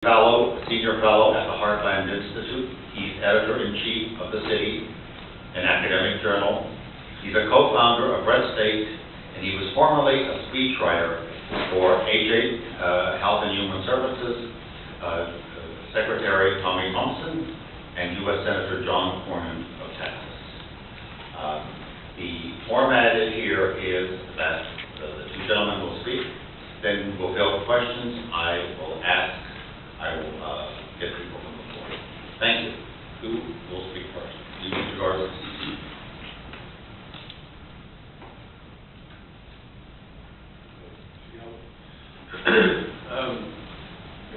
Gallo, Senior Fellow at the Heartland Institute. He's Editor-in-Chief of the City, an academic journal. He's a co-founder of Red State, and he was formerly a speechwriter for Health and Human Services, Secretary Tommy Thompson, and U.S. Senator John Cornyn of Texas. The format here is that the two gentlemen will speak, then we'll field questions. I will get people from the floor. Thank you. Who will speak first? You, Mr. Garza.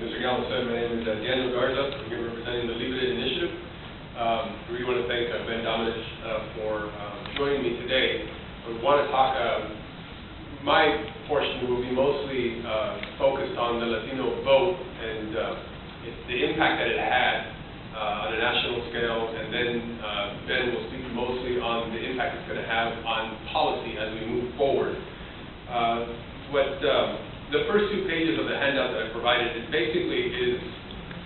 Mr. Gallo said, my name is Daniel Garza. I'm here representing the Libre initiative. I really want to thank Ben Domenech for joining me today. I want to talk, my portion will be mostly focused on the Latino vote and the impact that it had on a national scale, and then Ben will speak mostly on the impact it's going to have on policy as we move forward. The first two pages of the handout that I provided, it basically is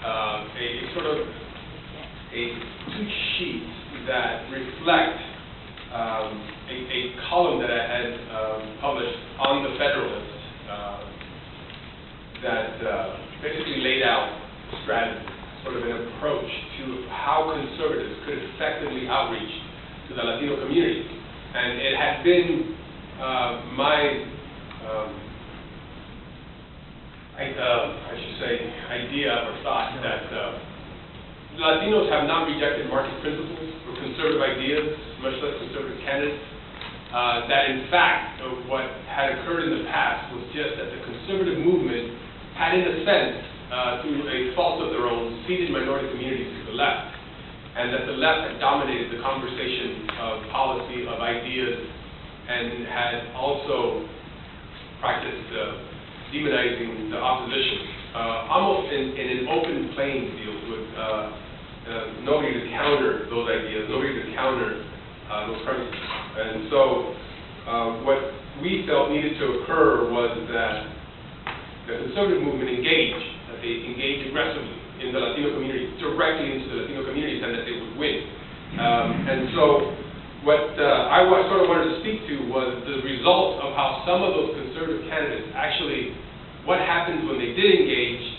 a sort of two sheets that reflect a column that I had published on the Federalist that basically laid out strategy, sort of an approach to how conservatives could effectively outreach to the Latino community. And it had been my idea or thought that Latinos have not rejected market principles or conservative ideas, much less conservative candidates. That in fact, what had occurred in the past was just that the conservative movement had, in a sense, through a fault of their own, ceded minority communities to the left, and that the left had dominated the conversation of policy, of ideas, and had also practiced demonizing the opposition, almost in an open playing field with nobody to counter those ideas, nobody to counter those premises. And so what we felt needed to occur was that the conservative movement engaged, that they engaged aggressively in the Latino community, directly into the Latino communities, and that they would win. And so what I sort of wanted to speak to was the result of how some of those conservative candidates actually, what happens when they did engage